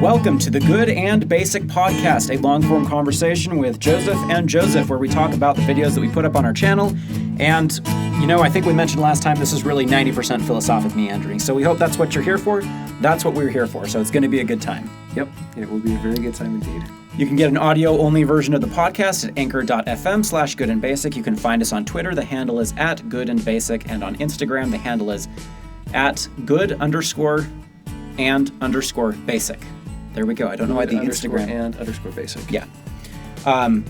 Welcome to the Good and Basic Podcast, a long-form conversation with Joseph and Joseph, where we talk about the videos that we put up on our channel. And, I think we mentioned last time this is really 90% philosophic meandering. So we hope that's what you're here for. That's what we're here for. So it's going to be a good time. Yep, it will be a very good time indeed. You can get an audio-only version of the podcast at anchor.fm/goodandbasic. You can find us on Twitter. The handle is @goodandbasic. And on Instagram, the handle is @good_and_basic. There we go. I don't know why the Instagram _basic. Yeah.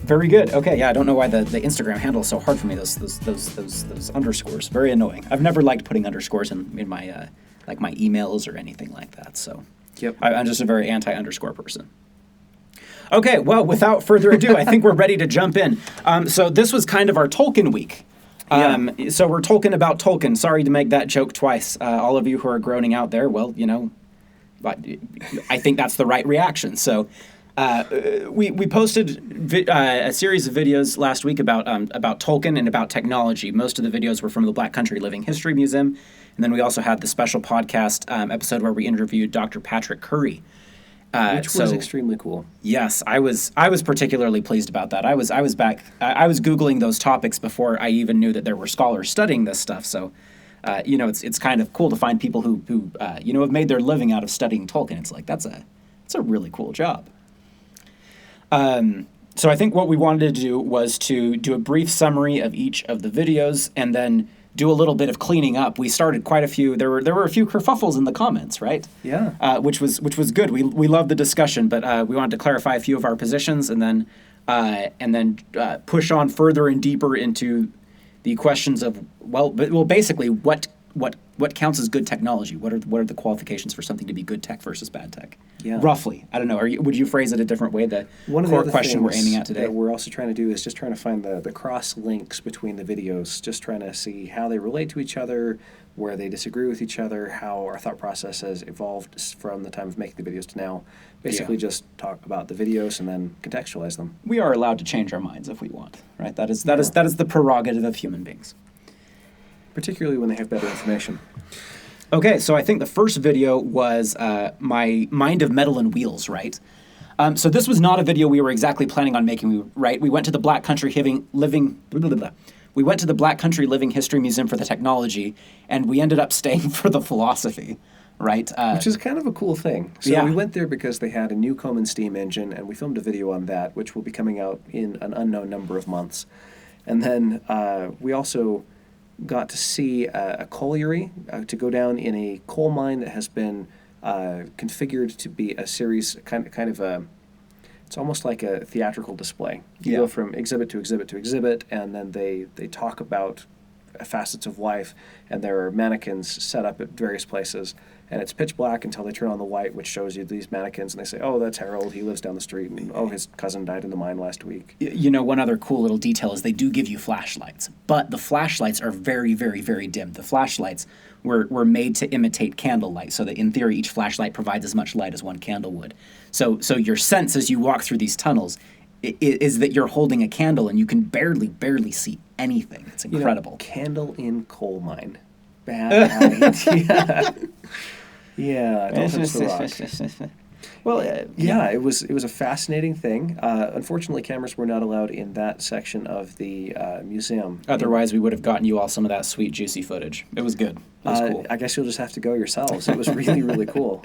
Very good. Okay. Yeah. I don't know why the Instagram handle is so hard for me. Those underscores. Very annoying. I've never liked putting underscores in my my emails or anything like that. So. Yep. I'm just a very anti-underscore person. Okay. Well, without further ado, I think we're ready to jump in. So this was kind of our Tolkien week. So we're talking about Tolkien. Sorry to make that joke twice. All of you who are groaning out there, well, but I think that's the right reaction. So we posted a series of videos last week about Tolkien and about technology. Most of the videos were from the Black Country Living History Museum. And then we also had the special podcast episode where we interviewed Dr. Patrick Curry. Which was extremely cool. Yes, I was particularly pleased about that. I was Googling those topics before I even knew that there were scholars studying this stuff. So, it's kind of cool to find people who have made their living out of studying Tolkien. It's like that's a really cool job. So I think what we wanted to do was to do a brief summary of each of the videos and then do a little bit of cleaning up. We started quite a few. There were a few kerfuffles in the comments, right? Yeah. Which was good. We loved the discussion, but we wanted to clarify a few of our positions and then push on further and deeper into the questions of basically what counts as good technology? What are the qualifications for something to be good tech versus bad tech? Yeah. Roughly, I don't know. Would you phrase it a different way? One of the other question we're things aiming at today. that we're also trying to do is just trying to find the cross links between the videos, just trying to see how they relate to each other, where they disagree with each other, how our thought process has evolved from the time of making the videos to now. Basically, just talk about the videos and then contextualize them. We are allowed to change our minds if we want, right? That is the prerogative of human beings. Particularly when they have better information. Okay, so I think the first video was my Mind of Metal and Wheels, right? So this was not a video we were exactly planning on making, right? We went to the Black Country We went to the Black Country Living History Museum for the technology, and we ended up staying for the philosophy, right? Which is kind of a cool thing. So we went there because they had a new Coleman steam engine, and we filmed a video on that, which will be coming out in an unknown number of months. And then we also got to see a colliery, to go down in a coal mine that has been configured to be a series, it's almost like a theatrical display. You go from exhibit to exhibit to exhibit, and then they talk about facets of life, and there are mannequins set up at various places, and it's pitch black until they turn on the white, which shows you these mannequins, and they say, oh, that's Harold, he lives down the street, and oh, his cousin died in the mine last week. One other cool little detail is they do give you flashlights, but the flashlights are very, very, very dim. The flashlights were made to imitate candlelight, so that in theory each flashlight provides as much light as one candle would. So your sense as you walk through these tunnels is that you're holding a candle and you can barely see anything. It's incredible. Candle in coal mine. Bad idea. Yeah, don't touch the rock. Well, it was a fascinating thing. Unfortunately, cameras were not allowed in that section of the museum. Otherwise, we would have gotten you all some of that sweet, juicy footage. It was good. It was cool. I guess you'll just have to go yourselves. It was really, really cool.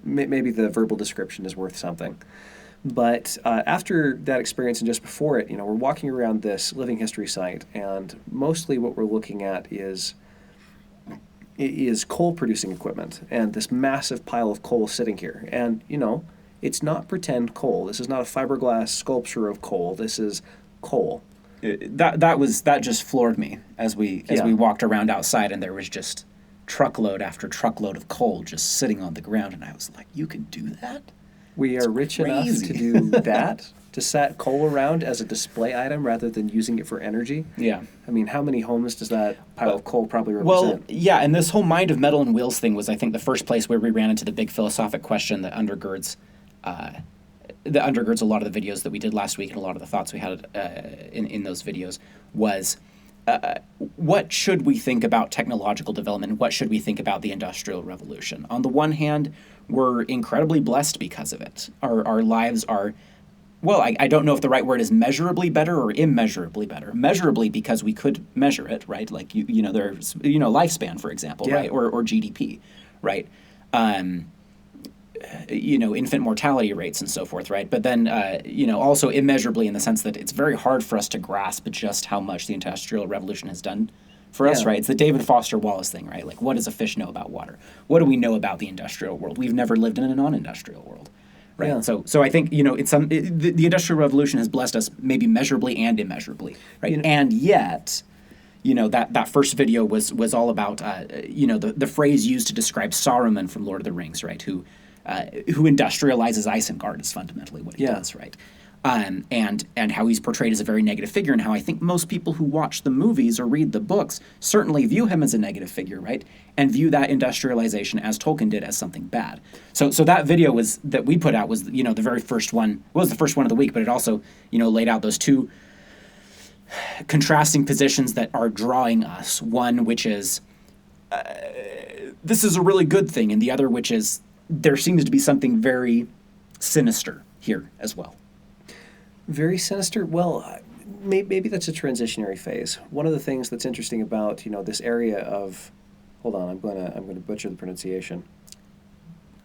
Maybe the verbal description is worth something. But after that experience and just before it, we're walking around this living history site, and mostly what we're looking at is coal-producing equipment, and this massive pile of coal sitting here. And, it's not pretend coal. This is not a fiberglass sculpture of coal. This is coal. That just floored me as we walked around outside, and there was just truckload after truckload of coal just sitting on the ground, and I was like, you can do that? We are rich enough to do that, to set coal around as a display item rather than using it for energy. Yeah. I mean, how many homes does that pile of coal probably represent? Well, yeah, and this whole Mind of Metal and Wheels thing was, I think, the first place where we ran into the big philosophic question that undergirds a lot of the videos that we did last week and a lot of the thoughts we had in those videos was what should we think about technological development? What should we think about the Industrial Revolution? On the one hand, we're incredibly blessed because of it. Our lives are, well, I don't know if the right word is measurably better or immeasurably better. Measurably because we could measure it, right? Like, there's, lifespan, for example, Yeah. right? Or GDP, right? Infant mortality rates and so forth, right? But then, also immeasurably in the sense that it's very hard for us to grasp just how much the Industrial Revolution has done for us, Yeah. right? It's the David Foster Wallace thing, right? Like, what does a fish know about water? What do we know about the industrial world? We've never lived in a non-industrial world, right? Yeah. So I think, the Industrial Revolution has blessed us maybe measurably and immeasurably, right? And yet, that first video was all about, the phrase used to describe Saruman from Lord of the Rings, right? Who industrializes Isengard is fundamentally what he does, right? And how he's portrayed as a very negative figure, and how I think most people who watch the movies or read the books certainly view him as a negative figure, right? And view that industrialization, as Tolkien did, as something bad. So that video that we put out was, the very first one, was the first one of the week, but it also, laid out those two contrasting positions that are drawing us. One, which is, this is a really good thing, and the other, which is, there seems to be something very sinister here as well. Very sinister. Well, maybe that's a transitionary phase. One of the things that's interesting about this area of, hold on, I'm gonna butcher the pronunciation.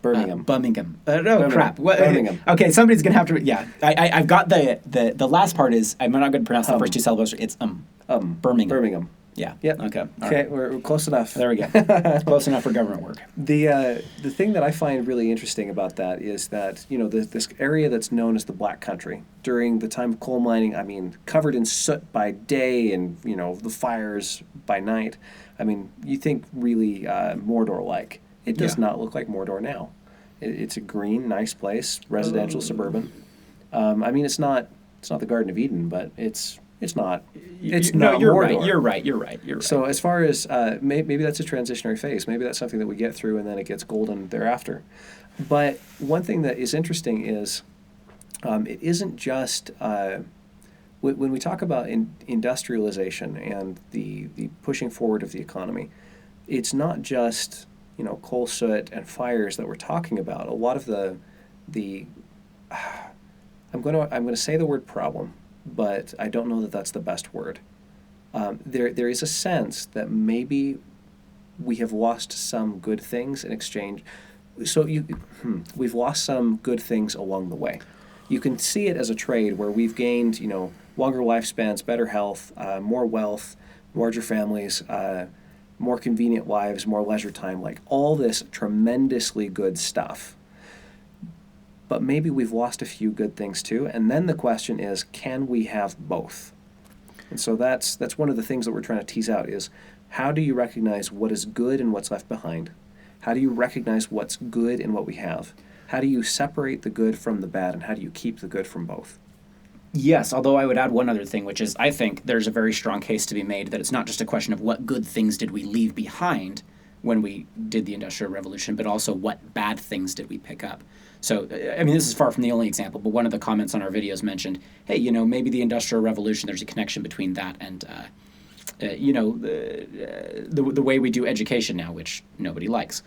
Birmingham. Birmingham. Birmingham. Crap. What, Birmingham. Okay, somebody's gonna have to. Yeah, I've got the last part is I'm not going to pronounce the first two syllables. It's Birmingham. Birmingham. Yeah. Yep. Okay. All Okay, right. we're close enough. There we go. Close enough for government work. The thing that I find really interesting about that is that this area that's known as the Black Country during the time of coal mining. I mean, covered in soot by day and the fires by night. I mean, you think really Mordor-like. It does not look like Mordor now. It's a green, nice place, residential, suburban. I mean, it's not the Garden of Eden, but it's not. It's not You're Mordor. right. You're right. So as far as maybe that's a transitionary phase, maybe that's something that we get through and then it gets golden thereafter. But one thing that is interesting is it isn't just when we talk about industrialization and the pushing forward of the economy, it's not just coal soot and fires that we're talking about. A lot of the I'm going to say the word problem, but I don't know that that's the best word. There is a sense that maybe we have lost some good things in exchange. So we've lost some good things along the way. You can see it as a trade where we've gained, longer lifespans, better health, more wealth, larger families, more convenient lives, more leisure time, like all this tremendously good stuff. But maybe we've lost a few good things too. And then the question is, can we have both? And so that's one of the things that we're trying to tease out is, how do you recognize what is good and what's left behind? How do you recognize what's good in what we have? How do you separate the good from the bad, and how do you keep the good from both? Yes, although I would add one other thing, which is I think there's a very strong case to be made that it's not just a question of what good things did we leave behind when we did the Industrial Revolution, but also what bad things did we pick up. So, I mean, this is far from the only example, but one of the comments on our videos mentioned, hey, maybe the Industrial Revolution, there's a connection between that and, the way we do education now, which nobody likes.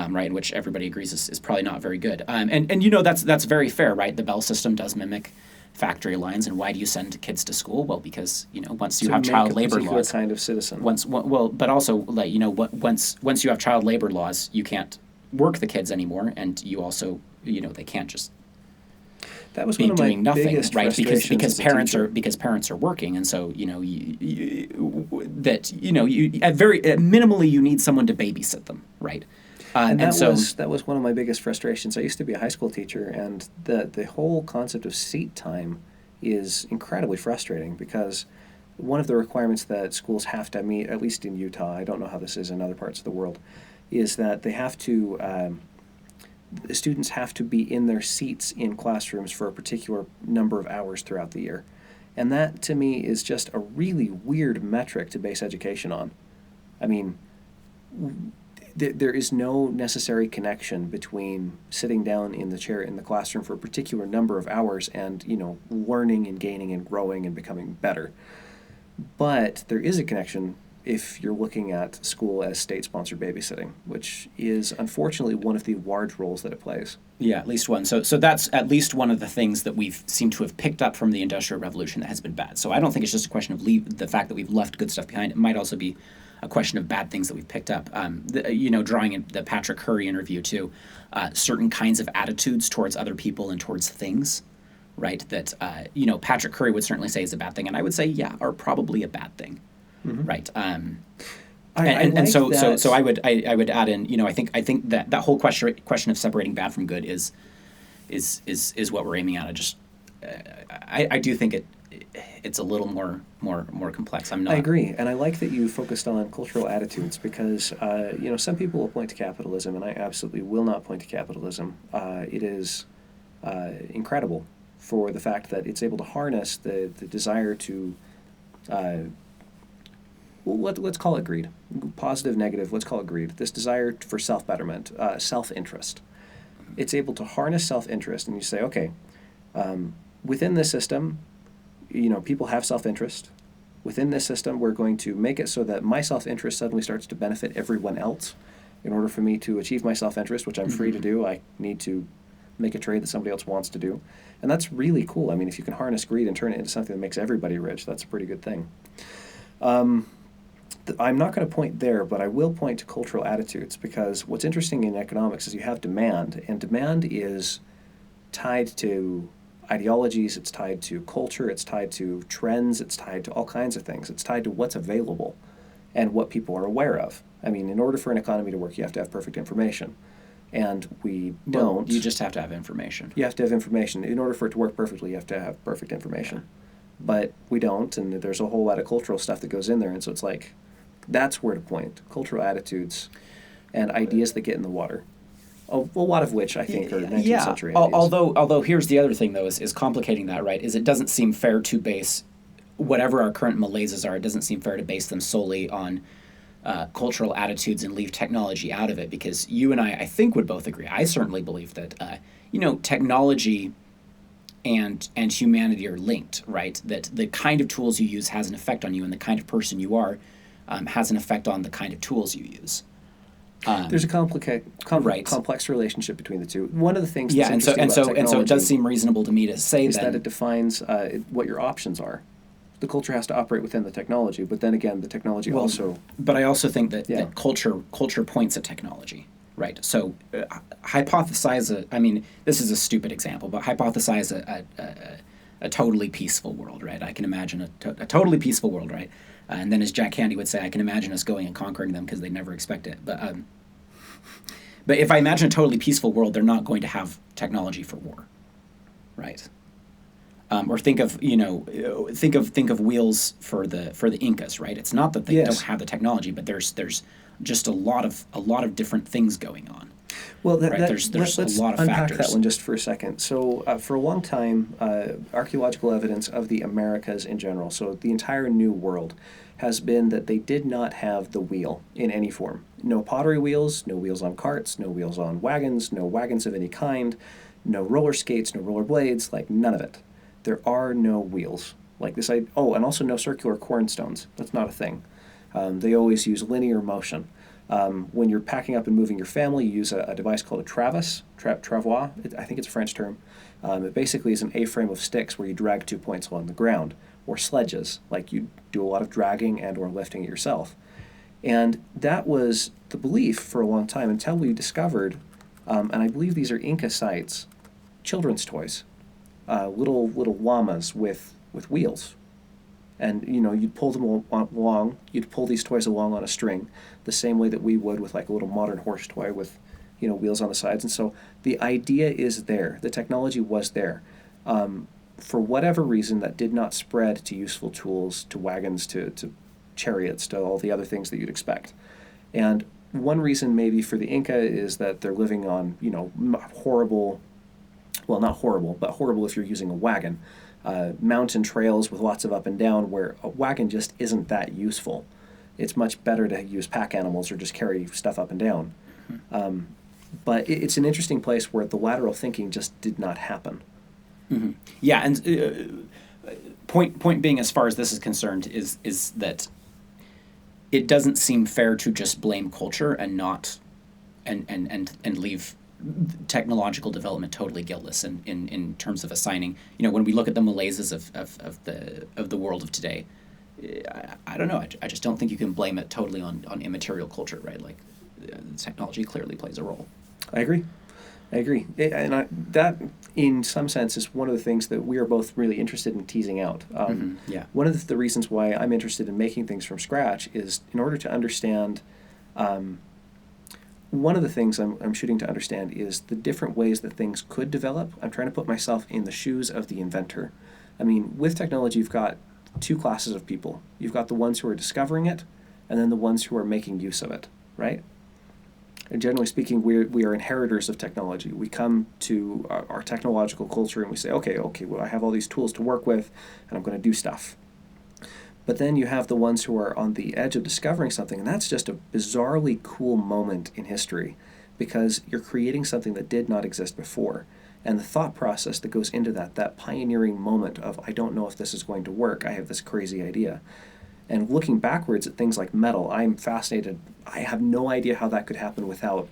Right, which everybody agrees is probably not very good. And that's very fair, right? The Bell system does mimic factory lines, and why do you send kids to school? Well, because once you have child labor laws, kind of citizen. But also once you have child labor laws, you can't work the kids anymore, and you also they can't just that was be one of my doing nothing, biggest right? frustrations as a teacher. Because parents are working, and so minimally you need someone to babysit them, right? And that was one of my biggest frustrations. I used to be a high school teacher, and the whole concept of seat time is incredibly frustrating because one of the requirements that schools have to meet, at least in Utah, I don't know how this is in other parts of the world, is that they have to the students have to be in their seats in classrooms for a particular number of hours throughout the year. And that, to me, is just a really weird metric to base education on. I mean, there is no necessary connection between sitting down in the chair in the classroom for a particular number of hours and learning and gaining and growing and becoming better. But there is a connection if you're looking at school as state-sponsored babysitting, which is unfortunately one of the large roles that it plays. Yeah, at least one. So that's at least one of the things that we've seemed to have picked up from the Industrial Revolution that has been bad. So I don't think it's just a question of the fact that we've left good stuff behind. It might also be a question of bad things that we've picked up. Drawing in the Patrick Curry interview too, certain kinds of attitudes towards other people and towards things, right? That Patrick Curry would certainly say is a bad thing, and I would say are probably a bad thing, right? So I would add in, I think that whole question of separating bad from good is what we're aiming at. I do think it's a little more complex. I agree, and I like that you focused on cultural attitudes because some people will point to capitalism, and I absolutely will not point to capitalism. It is incredible for the fact that it's able to harness the desire to. Let's call it greed. Positive, negative, let's call it greed. This desire for self-betterment, self-interest. It's able to harness self-interest, and you say, okay, within this system, people have self-interest. Within this system, we're going to make it so that my self-interest suddenly starts to benefit everyone else. In order for me to achieve my self-interest, which I'm free to do, I need to make a trade that somebody else wants to do. And that's really cool. I mean, if you can harness greed and turn it into something that makes everybody rich, that's a pretty good thing. I'm not going to point there, but I will point to cultural attitudes because what's interesting in economics is you have demand, and demand is tied to ideologies, it's tied to culture, it's tied to trends, it's tied to all kinds of things. It's tied to what's available and what people are aware of. I mean, in order for an economy to work, you have to have perfect information. And we don't. Well, you just have to have information. You have to have information. In order for it to work perfectly, you have to have perfect information. Yeah. But we don't, and there's a whole lot of cultural stuff that goes in there, and so it's like, that's where to point. Cultural attitudes and ideas that get in the water. A lot of which I think are 19th century ideas. Although here's the other thing, though, is complicating that, right? Is it doesn't seem fair to base whatever our current malaises are, it doesn't seem fair to base them solely on cultural attitudes and leave technology out of it, because you and I think, would both agree. I certainly believe that, technology and humanity are linked, right? That the kind of tools you use has an effect on you, and the kind of person you are has an effect on the kind of tools you use. There's a complex relationship between the two. One of the things that's interesting about technology, and so it does seem reasonable to me to say that it defines what your options are. The culture has to operate within the technology, but then again, the technology also. But I also think that culture points at technology, right? So hypothesize this is a stupid example, but hypothesize a totally peaceful world, right? I can imagine a totally peaceful world, right? And then, as Jack Candy would say, I can imagine us going and conquering them because they never expect it. But if I imagine a totally peaceful world, they're not going to have technology for war, right? Or think of wheels for the Incas, right? It's not that they don't have the technology, but there's just a lot of different things going on. Well, right? There's let's a lot of unpack factors. that one just for a second. So for a long time, archaeological evidence of the Americas in general, so the entire New World, has been that they did not have the wheel in any form. No pottery wheels, no wheels on carts, no wheels on wagons, no wagons of any kind, no roller skates, no roller blades, like none of it. There are no wheels. Like this, and also no circular cornstones. That's not a thing. They always use linear motion. When you're packing up and moving your family, you use a device called a travois. I think it's a French term. It basically is an A-frame of sticks where you drag 2 points along the ground, or sledges, like you do a lot of dragging and or lifting it yourself. And that was the belief for a long time until we discovered, and I believe these are Inca sites, children's toys, little llamas with wheels. And, you'd pull them along, you'd pull these toys along on a string, the same way that we would with like a little modern horse toy with, wheels on the sides. And so the idea is there. The technology was there. For whatever reason, that did not spread to useful tools, to wagons, to chariots, to all the other things that you'd expect. And one reason maybe for the Inca is that they're living on, horrible, well, not horrible, but horrible if you're using a wagon. Mountain trails with lots of up and down where a wagon just isn't that useful. It's much better to use pack animals or just carry stuff up and down. Mm-hmm. But it's an interesting place where the lateral thinking just did not happen. Mm-hmm. Yeah, and point being, as far as this is concerned, is that it doesn't seem fair to just blame culture and not and leave technological development totally guiltless in terms of assigning. When we look at the malaises of the world of today, I don't know. I just don't think you can blame it totally on immaterial culture, right? Like, technology clearly plays a role. I agree. That, in some sense, is one of the things that we are both really interested in teasing out. Yeah. One of the reasons why I'm interested in making things from scratch is in order to understand. One of the things I'm shooting to understand is the different ways that things could develop. I'm trying to put myself in the shoes of the inventor. I mean, with technology, you've got two classes of people. You've got the ones who are discovering it, and then the ones who are making use of it, right? And generally speaking, we are inheritors of technology. We come to our technological culture and we say, okay, well, I have all these tools to work with, and I'm going to do stuff. But then you have the ones who are on the edge of discovering something, and that's just a bizarrely cool moment in history, because you're creating something that did not exist before. And the thought process that goes into that pioneering moment of, I don't know if this is going to work, I have this crazy idea. And looking backwards at things like metal, I'm fascinated. I have no idea how that could happen without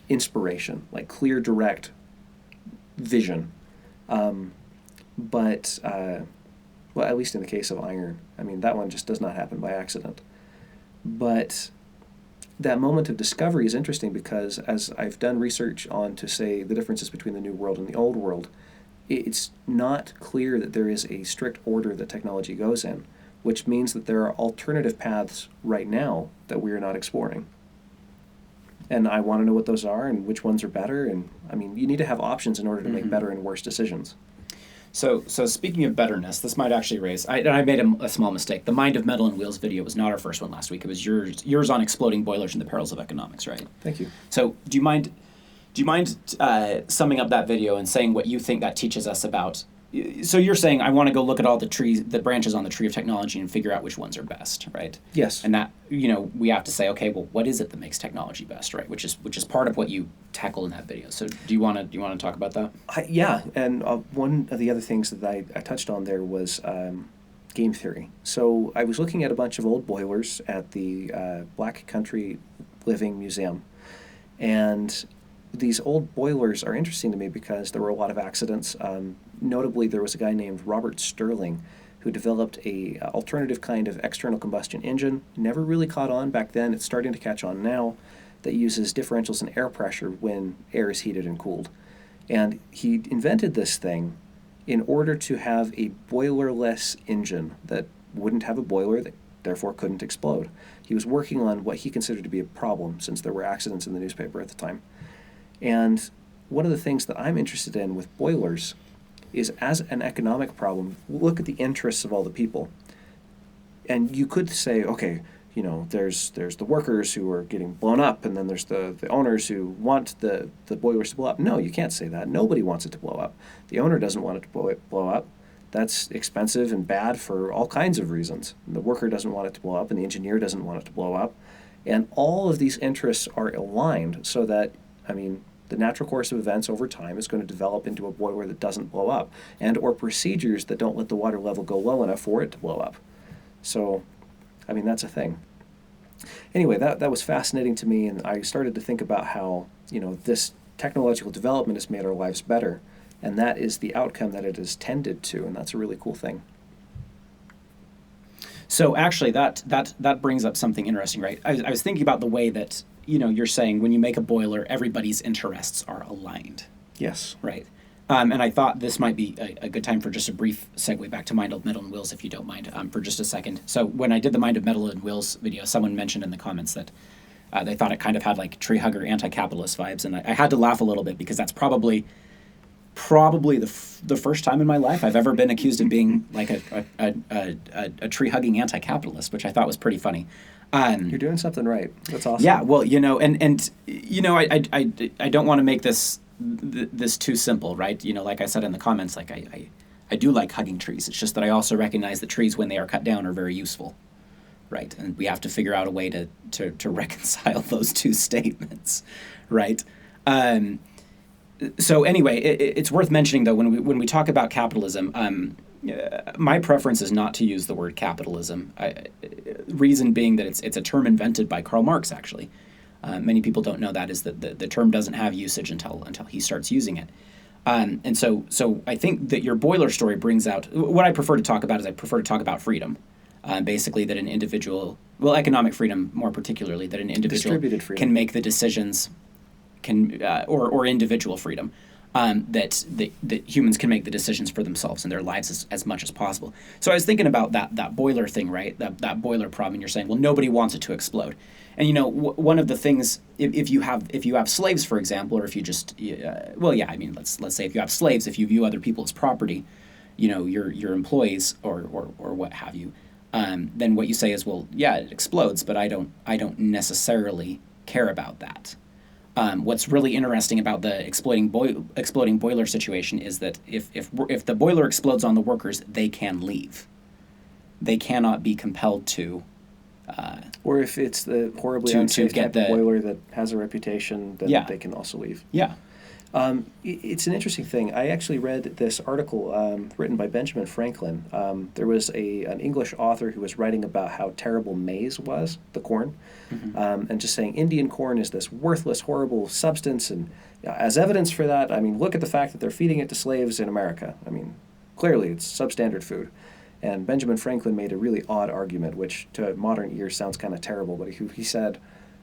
inspiration, like clear, direct vision. Well, at least in the case of iron, I mean, that one just does not happen by accident. But that moment of discovery is interesting because, as I've done research on to say the differences between the New World and the Old World, it's not clear that there is a strict order that technology goes in, which means that there are alternative paths right now that we are not exploring. And I want to know what those are and which ones are better. And I mean, you need to have options in order to make better and worse decisions. So speaking of betterness, this might actually raise. I made a small mistake. The Mind of Metal and Wheels video was not our first one last week. It was yours on exploding boilers and the perils of economics, right? Thank you. So do you mind summing up that video and saying what you think that teaches us about? So you're saying I want to go look at all the branches on the tree of technology and figure out which ones are best, right? Yes. And that we have to say, okay, well, what is it that makes technology best, right? Which is part of what you tackle in that video. So do you want to talk about that? Yeah, and one of the other things that I touched on there was game theory. So I was looking at a bunch of old boilers at the Black Country Living Museum, and these old boilers are interesting to me because there were a lot of accidents. Notably, there was a guy named Robert Stirling who developed a alternative kind of external combustion engine. Never really caught on back then. It's starting to catch on now. That uses differentials in air pressure when air is heated and cooled. And he invented this thing in order to have a boilerless engine that wouldn't have a boiler, that therefore couldn't explode. He was working on what he considered to be a problem, since there were accidents in the newspaper at the time. And one of the things that I'm interested in with boilers is, as an economic problem, look at the interests of all the people. And you could say, okay, there's the workers who are getting blown up, and then there's the owners who want the boilers to blow up. No, you can't say that. Nobody wants it to blow up. The owner doesn't want it to blow up. That's expensive and bad for all kinds of reasons. The worker doesn't want it to blow up, and the engineer doesn't want it to blow up. And all of these interests are aligned so that, the natural course of events over time is going to develop into a boiler that doesn't blow up, and or procedures that don't let the water level go low enough for it to blow up. So, that's a thing. Anyway, that was fascinating to me, and I started to think about how, this technological development has made our lives better, and that is the outcome that it has tended to, and that's a really cool thing. So actually, that brings up something interesting, right? I was thinking about the way that, you're saying when you make a boiler, everybody's interests are aligned. Yes. Right. And I thought this might be a good time for just a brief segue back to Mind of Metal and Wheels, if you don't mind, for just a second. So when I did the Mind of Metal and Wheels video, someone mentioned in the comments that they thought it kind of had like tree hugger anti-capitalist vibes, and I had to laugh a little bit because that's probably the first time in my life I've ever been accused of being like a tree hugging anti-capitalist, which I thought was pretty funny. You're doing something right. That's awesome. Yeah, well, I don't want to make this too simple, right? Like I said in the comments, like I do like hugging trees. It's just that I also recognize that trees, when they are cut down, are very useful, right? And we have to figure out a way to reconcile those two statements, right? So anyway, it's worth mentioning though when we talk about capitalism, my preference is not to use the word capitalism. Reason being that it's a term invented by Karl Marx. Actually, many people don't know that is that the term doesn't have usage until he starts using it. And so I think that your boiler story brings out what I prefer to talk about is I prefer to talk about freedom. Basically, that an individual, well, economic freedom more particularly, that an individual Distributed freedom. can make the decisions, or individual freedom, that humans can make the decisions for themselves in their lives as much as possible. So I was thinking about that boiler thing, right? That boiler problem. And you're saying, well, nobody wants it to explode. And one of the things, if you have slaves, for example, or if you just, let's say if you have slaves, if you view other people as property, your employees or what have you, then what you say is, well, yeah, it explodes, but I don't necessarily care about that. What's really interesting about the exploding boiler situation is that if the boiler explodes on the workers, they can leave. They cannot be compelled to. Or if it's the horribly unsafe type of boiler that has a reputation, then they can also leave. Yeah. It's an interesting thing. I actually read this article written by Benjamin Franklin. There was an English author who was writing about how terrible maize was, the corn, and just saying Indian corn is this worthless, horrible substance. And as evidence for that, look at the fact that they're feeding it to slaves in America. Clearly it's substandard food. And Benjamin Franklin made a really odd argument, which to modern ears sounds kind of terrible, but he said,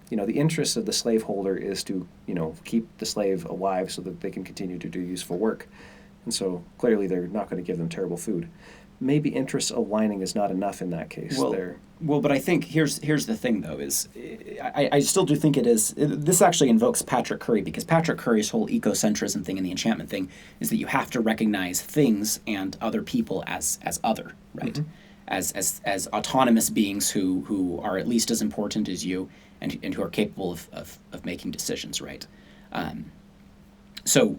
the interest of the slaveholder is to, keep the slave alive so that they can continue to do useful work. And so clearly they're not going to give them terrible food. Maybe interests aligning is not enough in that case. Well, but I think here's the thing, though, is I still do think this actually invokes Patrick Curry, because Patrick Curry's whole ecocentrism thing and the enchantment thing is that you have to recognize things and other people as other, right? Mm-hmm. As autonomous beings who are at least as important as you and who are capable of making decisions, right? So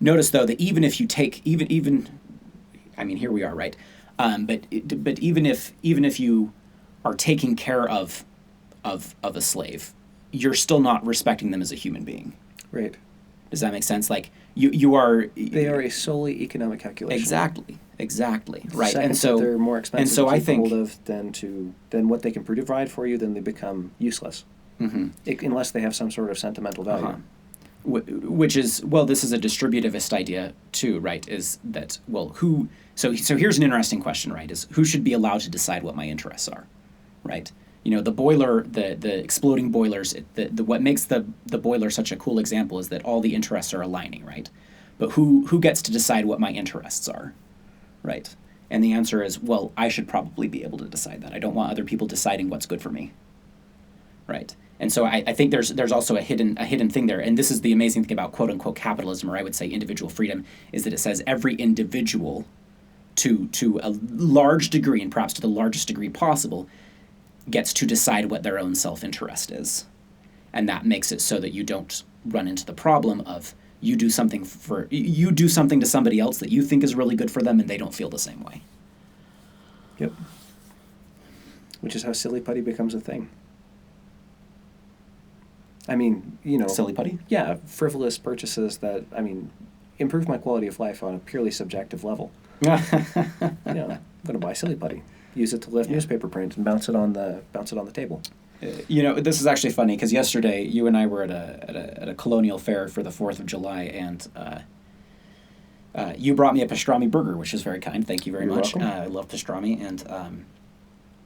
notice, though, that even if you take here we are, right? But even if you are taking care of a slave, you're still not respecting them as a human being. Right. Does that make sense? Like you are. They are a solely economic calculation. Exactly. Right. And so they're more expensive to keep hold of than what they can provide for you. Then they become useless, unless they have some sort of sentimental value. Uh-huh. Which is, well, this is a distributivist idea too, right? Is that, well, who? So here's an interesting question, right? Is who should be allowed to decide what my interests are, right? The boiler, the exploding boilers. What makes the boiler such a cool example is that all the interests are aligning, right? But who gets to decide what my interests are, right? And the answer is, well, I should probably be able to decide that. I don't want other people deciding what's good for me, right? And so I think there's also a hidden thing there. And this is the amazing thing about quote unquote capitalism, or I would say individual freedom, is that it says every individual to a large degree, and perhaps to the largest degree possible, gets to decide what their own self-interest is. And that makes it so that you don't run into the problem of you do something to somebody else that you think is really good for them and they don't feel the same way. Yep. Which is how silly putty becomes a thing. Silly putty? Yeah, frivolous purchases that, improve my quality of life on a purely subjective level. I'm going to buy silly putty, use it to lift newspaper print, and bounce it on the table. This is actually funny because yesterday you and I were at a colonial fair for the 4th of July, and you brought me a pastrami burger, which is very kind. Thank you very much. Welcome. I love pastrami,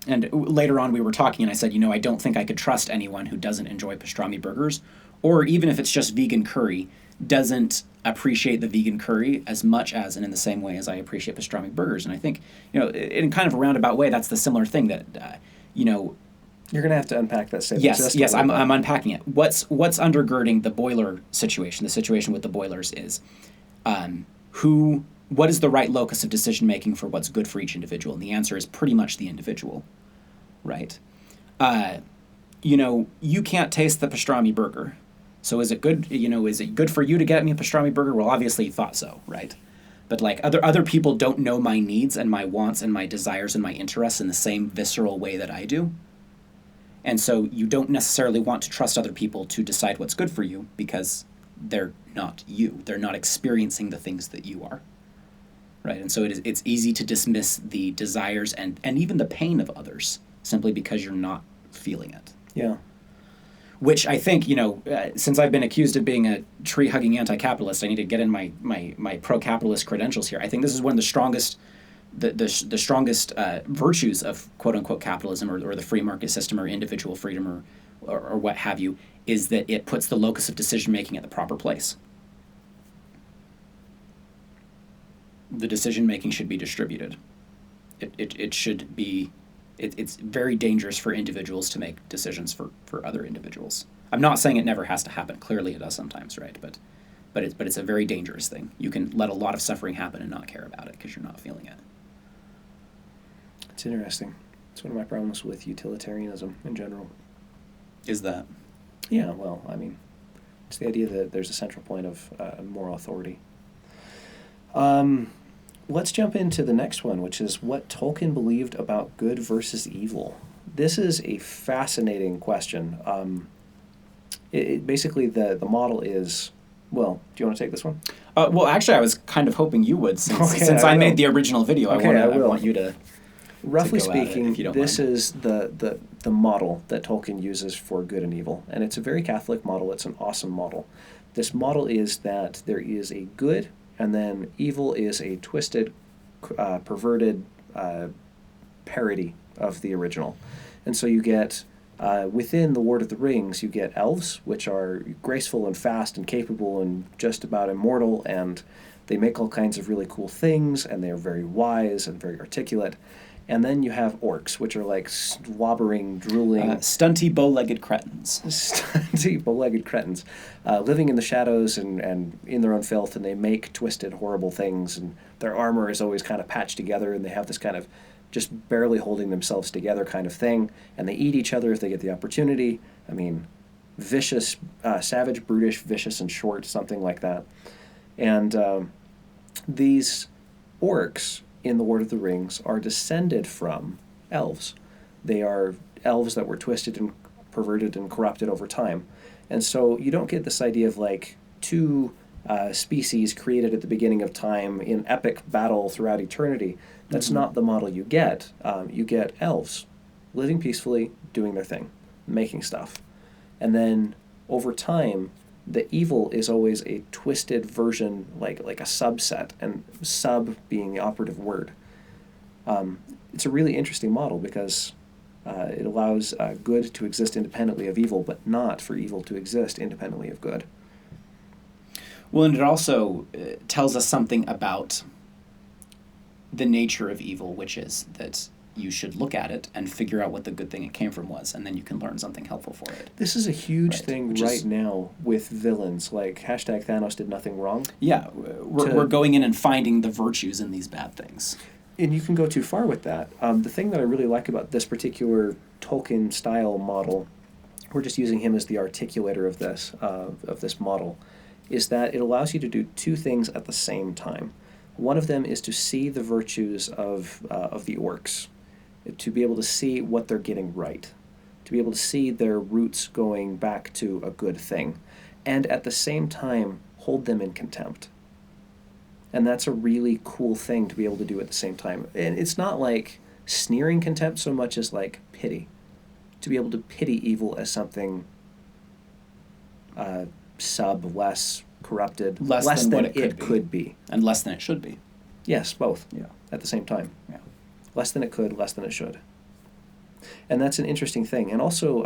and later on we were talking, and I said, I don't think I could trust anyone who doesn't enjoy pastrami burgers, or even if it's just vegan curry, doesn't appreciate the vegan curry as much as and in the same way as I appreciate pastrami burgers. And I think, in kind of a roundabout way, that's the similar thing that, You're going to have to unpack that statement. Yes, I'm unpacking it. What's undergirding the boiler situation, the situation with the boilers is, what is the right locus of decision making for what's good for each individual? And the answer is pretty much the individual, right? You can't taste the pastrami burger. So is it good? Is it good for you to get me a pastrami burger? Well, obviously you thought so, right? But like other people don't know my needs and my wants and my desires and my interests in the same visceral way that I do. And so you don't necessarily want to trust other people to decide what's good for you because they're not you. They're not experiencing the things that you are. Right? And so it's easy to dismiss the desires and even the pain of others simply because you're not feeling it. Yeah. Which I think, since I've been accused of being a tree-hugging anti-capitalist, I need to get in my pro-capitalist credentials here. I think this is one of the strongest virtues of quote-unquote capitalism or the free market system or individual freedom or what have you, is that it puts the locus of decision-making at the proper place. The decision-making should be distributed. It should be... It's very dangerous for individuals to make decisions for other individuals. I'm not saying it never has to happen. Clearly it does sometimes, right? But it's a very dangerous thing. You can let a lot of suffering happen and not care about it because you're not feeling it. It's interesting. It's one of my problems with utilitarianism in general. Is that? Yeah, well, I mean, it's the idea that there's a central point of moral authority. Let's jump into the next one, which is what Tolkien believed about good versus evil. This is a fascinating question. Basically, the model is... Well, do you want to take this one? Well, actually, I was kind of hoping you would, since I made the original video. Okay, I want you to... Roughly to go at it, speaking, if you don't this mind. is the model that Tolkien uses for good and evil. And it's a very Catholic model. It's an awesome model. This model is that there is a good, and then evil is a twisted, perverted parody of the original. And so you get, within the Lord of the Rings, you get elves, which are graceful and fast and capable and just about immortal, and they make all kinds of really cool things, and they are very wise and very articulate. And then you have orcs, which are like slobbering, drooling... stunty, bow-legged cretins. Stunty, bow-legged cretins, living in the shadows and in their own filth, and they make twisted, horrible things, and their armor is always kind of patched together, and they have this kind of just barely holding themselves together kind of thing, and they eat each other if they get the opportunity. I mean, vicious, savage, brutish, vicious, and short, something like that. And these orcs in The Lord of the Rings are descended from elves. They are elves that were twisted and perverted and corrupted over time. And so you don't get this idea of like two species created at the beginning of time in epic battle throughout eternity. That's not the model you get. You get elves living peacefully, doing their thing, making stuff. And then over time, the evil is always a twisted version, like a subset, and sub being the operative word. It's a really interesting model because it allows good to exist independently of evil, but not for evil to exist independently of good. Well, and it also tells us something about the nature of evil, which is that you should look at it and figure out what the good thing it came from was, and then you can learn something helpful for it. This is a huge thing right now with villains, like hashtag Thanos did nothing wrong. Yeah, we're going in and finding the virtues in these bad things. And you can go too far with that. The thing that I really like about this particular Tolkien-style model, we're just using him as the articulator of this model, is that it allows you to do two things at the same time. One of them is to see the virtues of the orcs, to be able to see what they're getting right, to be able to see their roots going back to a good thing, and at the same time hold them in contempt. And that's a really cool thing to be able to do at the same time. And it's not like sneering contempt so much as like pity, to be able to pity evil as something less corrupted, less than what it could be. And less than it should be. Yes, both. Yeah. At the same time. Yeah. Less than it could, less than it should. And that's an interesting thing. And also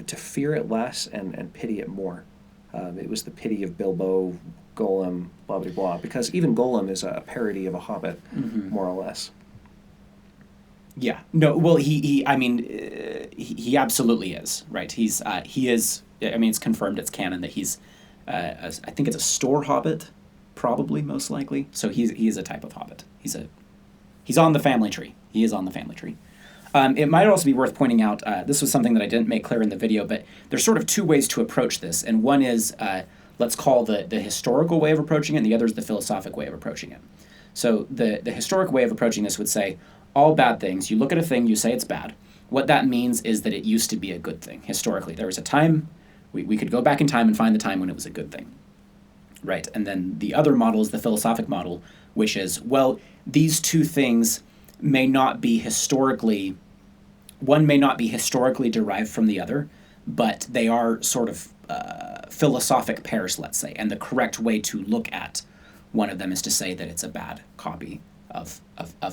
to fear it less and pity it more. It was the pity of Bilbo, Gollum, blah, blah, blah. Because even Gollum is a parody of a hobbit, more or less. Yeah. No, well, he absolutely is, right? He is, I mean, it's confirmed, it's canon that he's, I think it's a store hobbit, probably, most likely. So he is a type of hobbit. He's on the family tree. He is on the family tree. It might also be worth pointing out, this was something that I didn't make clear in the video, but there's sort of two ways to approach this. And one is, let's call the historical way of approaching it, and the other is the philosophic way of approaching it. So the historic way of approaching this would say, all bad things, you look at a thing, you say it's bad. What that means is that it used to be a good thing, historically. There was a time We could go back in time and find the time when it was a good thing. Right. And then the other model is the philosophic model, which is, well, these two things may not be historically, one may not be historically derived from the other, but they are sort of philosophic pairs, let's say. And the correct way to look at one of them is to say that it's a bad copy of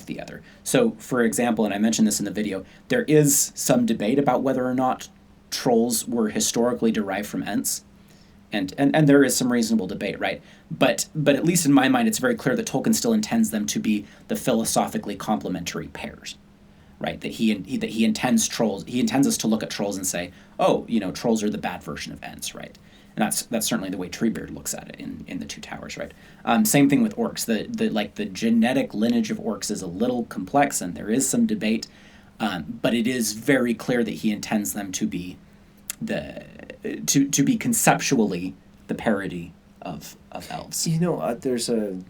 the other. So, for example, and I mentioned this in the video, there is some debate about whether or not trolls were historically derived from Ents. And there is some reasonable debate, right? But at least in my mind, it's very clear that Tolkien still intends them to be the philosophically complementary pairs, right? That he intends trolls. He intends us to look at trolls and say, oh, trolls are the bad version of Ents, right? And that's certainly the way Treebeard looks at it in the Two Towers, right? Same thing with orcs. The genetic lineage of orcs is a little complex, and there is some debate, but it is very clear that he intends them to be to be conceptually the parody of elves. There's I'm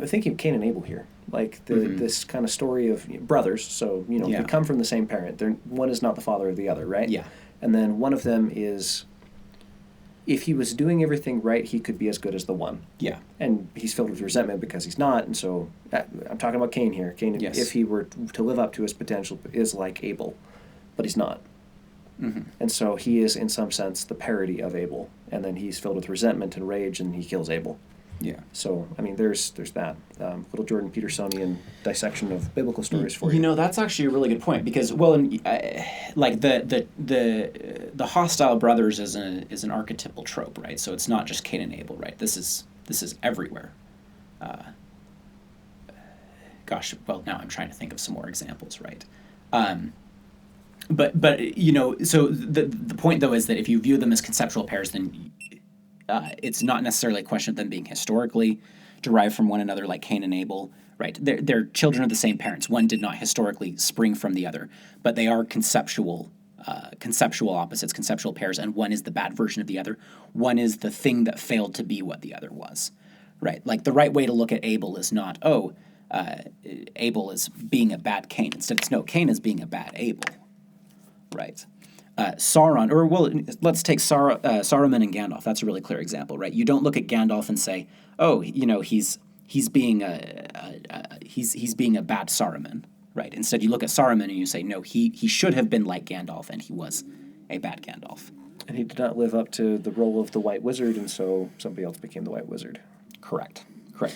thinking of Cain and Abel here. Like this kind of story of brothers. So they come from the same parent. One is not the father of the other, right? Yeah. And then one of them is, if he was doing everything right, he could be as good as the one. Yeah. And he's filled with resentment because he's not. And so I'm talking about Cain here. Cain, yes. If he were to live up to his potential, is like Abel, but he's not. Mm-hmm. And so he is, in some sense, the parody of Abel. And then he's filled with resentment and rage, and he kills Abel. Yeah. So, there's that. Little Jordan Petersonian dissection of biblical stories for you. That's actually a really good point, because, like the hostile brothers is an archetypal trope, right? So it's not just Cain and Abel, right? This is everywhere. Now I'm trying to think of some more examples, right? But so the point, though, is that if you view them as conceptual pairs, then it's not necessarily a question of them being historically derived from one another, like Cain and Abel, right? They're children of the same parents. One did not historically spring from the other, but they are conceptual opposites, conceptual pairs, and one is the bad version of the other. One is the thing that failed to be what the other was, right? Like the right way to look at Abel is not, Abel is being a bad Cain. Instead, it's no, Cain is being a bad Abel. Right. Sauron, let's take Saruman and Gandalf. That's a really clear example, right? You don't look at Gandalf and say, oh, he's being a bad Saruman, right? Instead, you look at Saruman and you say, no, he should have been like Gandalf, and he was a bad Gandalf. And he did not live up to the role of the White Wizard, and so somebody else became the White Wizard. Correct.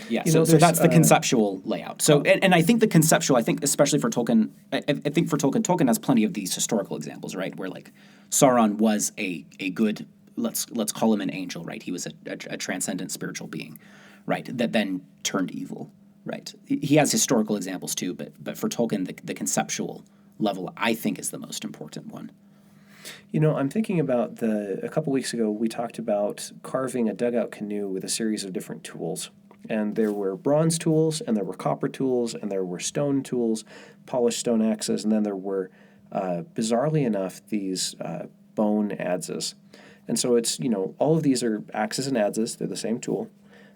Yeah, so that's the conceptual layout. So, and I think especially for Tolkien, I think for Tolkien has plenty of these historical examples, right? Where like Sauron was a good, let's call him an angel, right? He was a transcendent spiritual being, right? That then turned evil, right? He has historical examples too, but for Tolkien, the conceptual level, I think, is the most important one. I'm thinking about a couple weeks ago, we talked about carving a dugout canoe with a series of different tools. And there were bronze tools, and there were copper tools, and there were stone tools, polished stone axes, and then there were, bizarrely enough, these bone adzes. And so it's, all of these are axes and adzes. They're the same tool.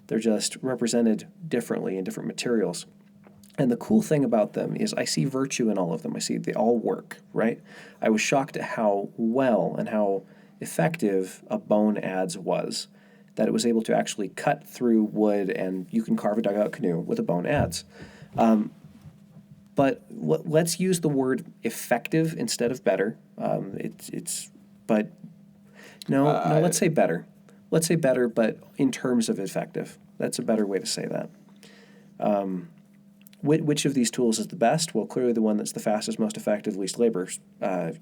They're just represented differently in different materials. And the cool thing about them is I see virtue in all of them. I see they all work, right? I was shocked at how well and how effective a bone adze was, that it was able to actually cut through wood, and you can carve a dugout canoe with a bone adze. But let's use the word effective instead of better. Let's say better. Let's say better, but in terms of effective. That's a better way to say that. Which of these tools is the best? Well, clearly the one that's the fastest, most effective, least labor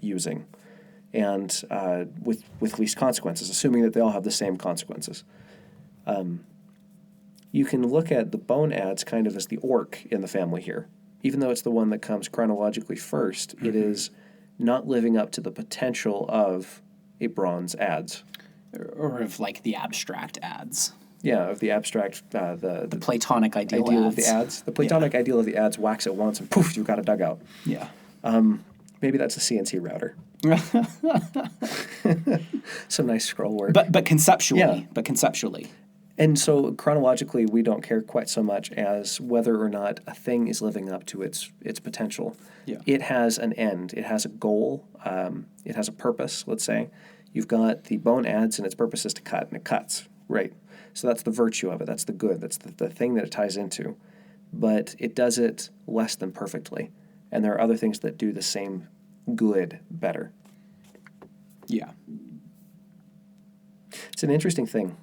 using, and with least consequences, assuming that they all have the same consequences. You can look at the bone adze kind of as the orc in the family here. Even though it's the one that comes chronologically first, it is not living up to the potential of a bronze adze. Or of like the abstract adze. Yeah, of the abstract, the Platonic ideal of the adze. The Platonic ideal of the adze, wax it once and poof, you've got a dugout. Yeah. Maybe that's a CNC router. Some nice scroll work. But conceptually. And so chronologically, we don't care quite so much as whether or not a thing is living up to its potential. Yeah. It has an end. It has a goal. It has a purpose, let's say. You've got the bone adds, and its purpose is to cut, and it cuts, right? So that's the virtue of it. That's the good. That's the thing that it ties into. But it does it less than perfectly. And there are other things that do the same good better. Yeah. It's an interesting thing.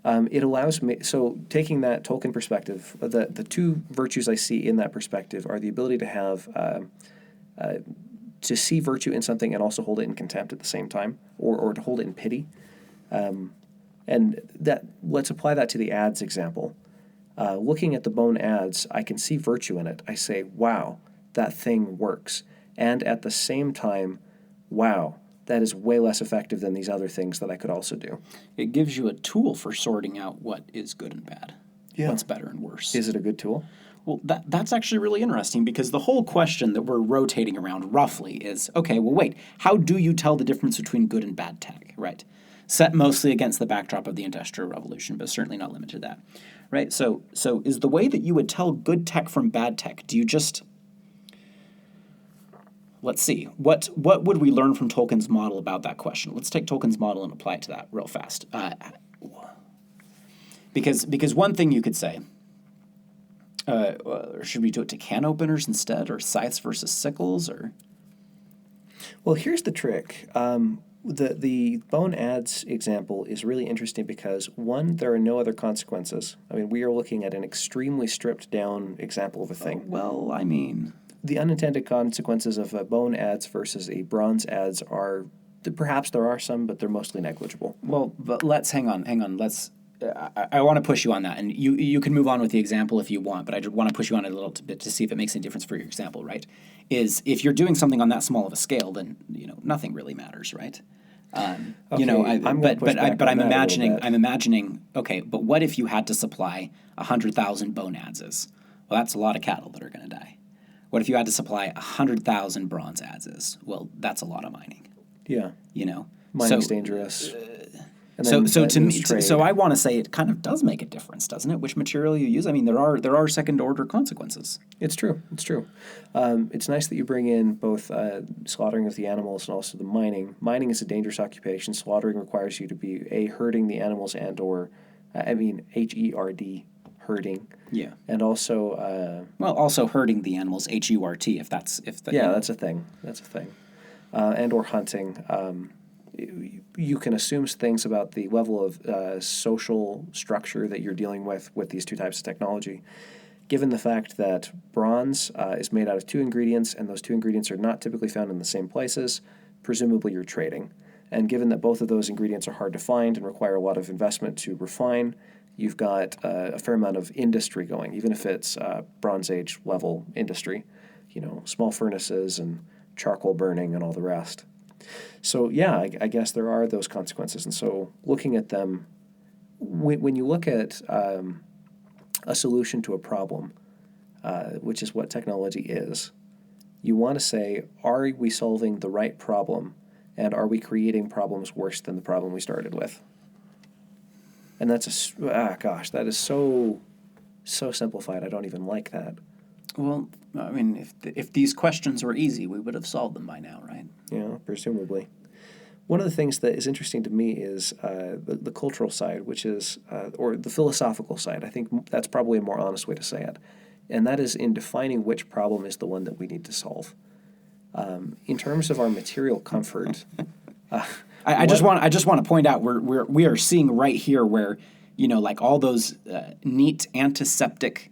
It allows me, so taking that Tolkien perspective, the two virtues I see in that perspective are the ability to have, to see virtue in something and also hold it in contempt at the same time, or to hold it in pity. And that, let's apply that to the ads example. Looking at the bone ads, I can see virtue in it. I say, wow, that thing works. And at the same time, wow, that is way less effective than these other things that I could also do. It gives you a tool for sorting out what is good and bad. Yeah. What's better and worse. Is it a good tool? Well, that's actually really interesting because the whole question that we're rotating around roughly is, okay, well, wait, how do you tell the difference between good and bad tech, right? Set mostly against the backdrop of the Industrial Revolution, but certainly not limited to that, right? So is the way that you would tell good tech from bad tech, do you just... Let's see. What would we learn from Tolkien's model about that question? Let's take Tolkien's model and apply it to that real fast. Because one thing you could say, should we do it to can openers instead, or scythes versus sickles, or? Well, here's the trick. The bone adds example is really interesting because, one, there are no other consequences. I mean, we are looking at an extremely stripped down example of a thing. Well, I mean... The unintended consequences of a bone adze versus a bronze adze are, perhaps there are some, but they're mostly negligible. Well, but let's hang on. Let's. I want to push you on that, and you can move on with the example if you want, but I just want to push you on it a little bit to see if it makes any difference for your example, right? Is if you're doing something on that small of a scale, then nothing really matters, right? Okay, I'm imagining. Okay, but what if you had to supply 100,000 bone adzes? Well, that's a lot of cattle that are going to die. What if you had to supply 100,000 bronze adzes? Well, that's a lot of mining. Yeah. So Mining's dangerous. So I want to say it kind of does make a difference, doesn't it? Which material you use. I mean, there are second order consequences. It's true. It's nice that you bring in both slaughtering of the animals and also the mining. Mining is a dangerous occupation. Slaughtering requires you to be herding the animals and/or, HERD. Herding. Yeah. And also... also herding the animals, HURT, that's a thing. And or hunting. You can assume things about the level of social structure that you're dealing with these two types of technology. Given the fact that bronze is made out of two ingredients, and those two ingredients are not typically found in the same places, presumably you're trading. And given that both of those ingredients are hard to find and require a lot of investment to refine, you've got a fair amount of industry going, even if it's Bronze Age level industry, small furnaces and charcoal burning and all the rest. So yeah, I guess there are those consequences. And so looking at them, when you look at a solution to a problem, which is what technology is, you want to say, are we solving the right problem, and are we creating problems worse than the problem we started with? And that's that is so simplified. I don't even like that. Well, I mean, if these questions were easy, we would have solved them by now, right? Yeah, presumably. One of the things that is interesting to me is the cultural side, which is, or the philosophical side. I think that's probably a more honest way to say it. And that is in defining which problem is the one that we need to solve. In terms of our material comfort... I just want to point out we are seeing right here where like all those neat antiseptic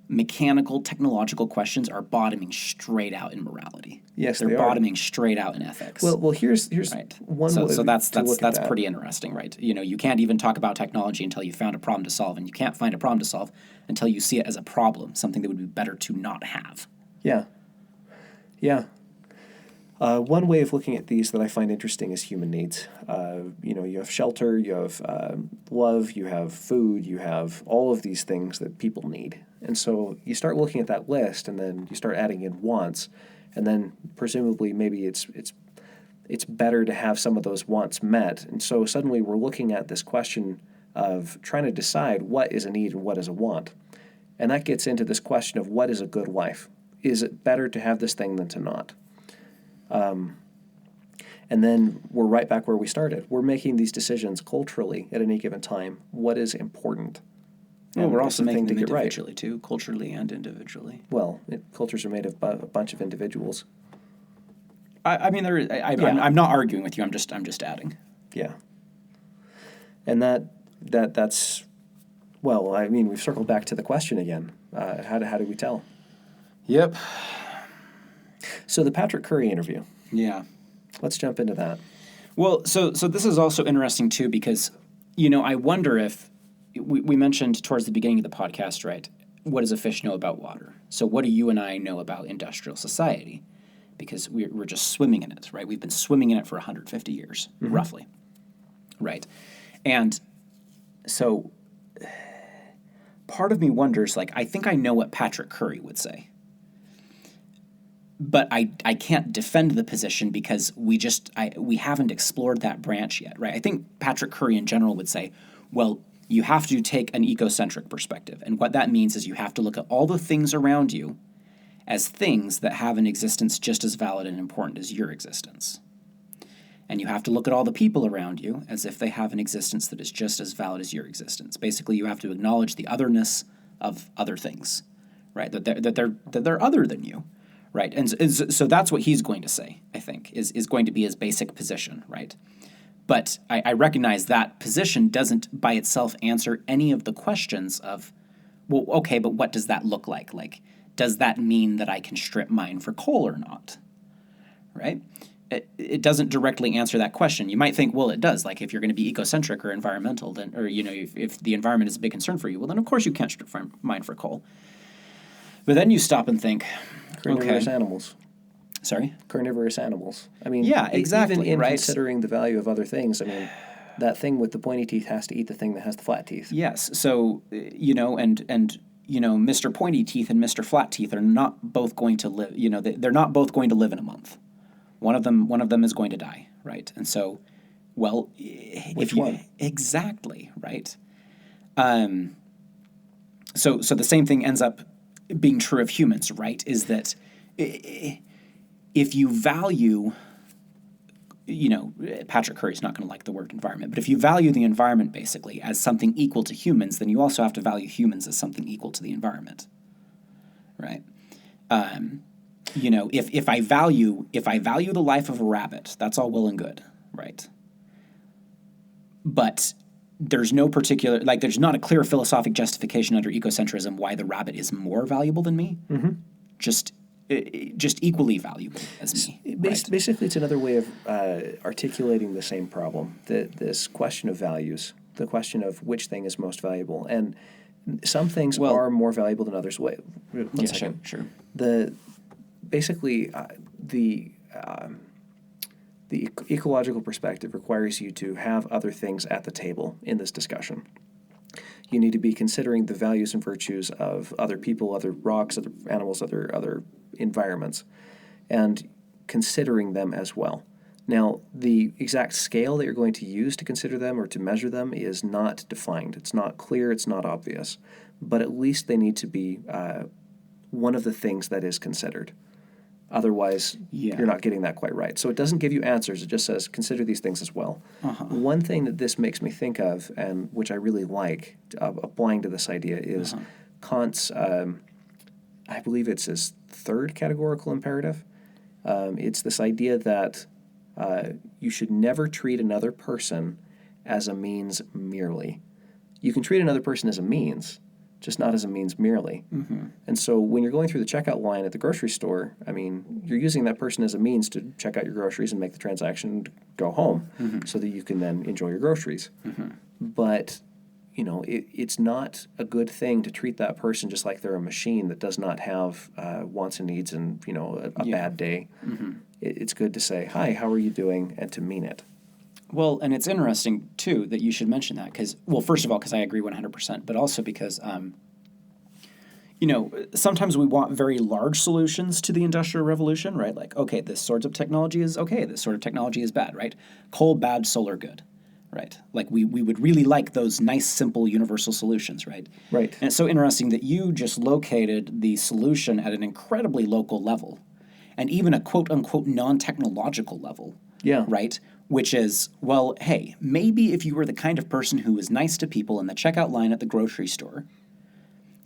mechanical technological questions are bottoming straight out in morality. Yes, they're bottoming straight out in ethics. Well, here's right. one. So that's pretty interesting, right? You can't even talk about technology until you found a problem to solve, and you can't find a problem to solve until you see it as a problem, something that would be better to not have. Yeah. One way of looking at these that I find interesting is human needs. You have shelter, you have love, you have food, you have all of these things that people need. And so you start looking at that list, and then you start adding in wants, and then presumably maybe it's better to have some of those wants met. And so suddenly we're looking at this question of trying to decide what is a need and what is a want. And that gets into this question of what is a good life. Is it better to have this thing than to not? And then we're right back where we started. We're making these decisions culturally at any given time. What is important? Well, And we're it's also the making thing them to get right. individually too, culturally and individually. Well, cultures are made of a bunch of individuals. I mean, I'm not arguing with you. I'm just adding. Yeah. And that's well, I mean, we've circled back to the question again. How do we tell? Yep. So the Patrick Curry interview. Yeah. Let's jump into that. Well, so this is also interesting too because, I wonder if we mentioned towards the beginning of the podcast, right? What does a fish know about water? So what do you and I know about industrial society? Because we're just swimming in it, right? We've been swimming in it for 150 years, roughly, right? And so part of me wonders, like, I think I know what Patrick Curry would say. But I can't defend the position because we haven't explored that branch yet, right? I think Patrick Curry in general would say, well, you have to take an ecocentric perspective. And what that means is you have to look at all the things around you as things that have an existence just as valid and important as your existence. And you have to look at all the people around you as if they have an existence that is just as valid as your existence. Basically, you have to acknowledge the otherness of other things, right? That they're other than you, right? And so that's what he's going to say, I think, is going to be his basic position, right? But I recognize that position doesn't by itself answer any of the questions of, well, okay, but what does that look like? Like, does that mean that I can strip mine for coal or not? Right? It doesn't directly answer that question. You might think, well, it does. Like, if you're going to be ecocentric or environmental, then, or if the environment is a big concern for you, well, then of course you can't strip mine for coal. But then you stop and think, Carnivorous animals. Sorry? Carnivorous animals. I mean, yeah, exactly. Even in right? considering the value of other things, I mean, that thing with the pointy teeth has to eat the thing that has the flat teeth. Yes. So, Mr. Pointy Teeth and Mr. Flat Teeth are not both going to live, they're not both going to live in a month. One of them is going to die, right? And so, well, Which one? Exactly, right? So the same thing ends up being true of humans, right? Is that if you value, Patrick Curry's not going to like the word environment, but if you value the environment basically as something equal to humans, then you also have to value humans as something equal to the environment, right? If I value the life of a rabbit, that's all well and good, right? But there's no particular, there's not a clear philosophic justification under ecocentrism why the rabbit is more valuable than me. Mm-hmm. Just equally valuable as me. Right? Basically, it's another way of articulating the same problem, this question of values, the question of which thing is most valuable. And some things are more valuable than others. Wait, one second. Sure. The ecological perspective requires you to have other things at the table in this discussion. You need to be considering the values and virtues of other people, other rocks, other animals, other environments, and considering them as well. Now, the exact scale that you're going to use to consider them or to measure them is not defined. It's not clear, it's not obvious, but at least they need to be one of the things that is considered. Otherwise, you're not getting that quite right. So it doesn't give you answers. It just says, consider these things as well. Uh-huh. One thing that this makes me think of, and which I really like applying to this idea, is Kant's, I believe it's his third categorical imperative. It's this idea that you should never treat another person as a means merely. You can treat another person as a means, just not as a means merely. Mm-hmm. And so when you're going through the checkout line at the grocery store, I mean, you're using that person as a means to check out your groceries and make the transaction and go home so that you can then enjoy your groceries. Mm-hmm. But, it's not a good thing to treat that person just like they're a machine that does not have wants and needs and, a bad day. Mm-hmm. It's good to say, hi, how are you doing, and to mean it. Well, and it's interesting, too, that you should mention that because, first of all, because I agree 100%, but also because, sometimes we want very large solutions to the Industrial Revolution, right? Like, okay, this sort of technology is okay, this sort of technology is bad, right? Coal bad, solar good, right? Like, we would really like those nice, simple, universal solutions, right? Right. And it's so interesting that you just located the solution at an incredibly local level. and even a quote unquote non-technological level. Yeah. Right? Which is, well, hey, maybe if you were the kind of person who was nice to people in the checkout line at the grocery store,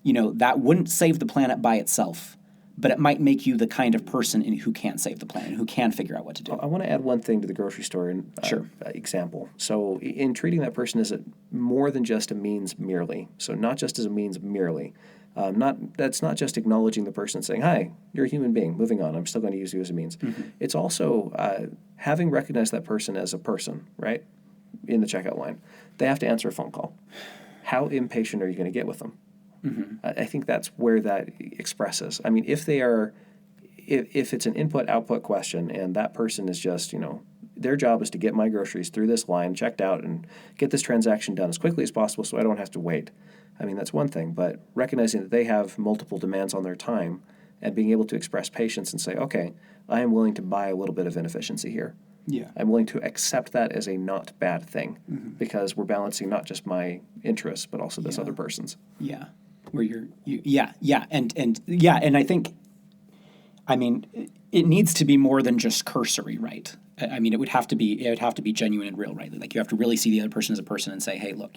that wouldn't save the planet by itself, but it might make you the kind of person who can save the planet, who can figure out what to do. I want to add one thing to the grocery store Sure. Example. So in treating that person as more than just a means merely, so not just as a means merely, that's not just acknowledging the person and saying, hi, you're a human being, moving on, I'm still going to use you as a means. It's also having recognized that person as a person, right, in the checkout line. They have to answer a phone call. How impatient are you going to get with them? I think that's where that expresses. I mean, if it's an input-output question and that person is just, their job is to get my groceries through this line, checked out, and get this transaction done as quickly as possible so I don't have to wait. I mean, that's one thing, but recognizing that they have multiple demands on their time and being able to express patience and say, okay, I am willing to buy a little bit of inefficiency here. Yeah. I'm willing to accept that as a not bad thing because we're balancing not just my interests, but also this other person's. Yeah. Where and I think, it needs to be more than just cursory, right? I mean, it would have to be genuine and real, right? Like you have to really see the other person as a person and say, hey, look,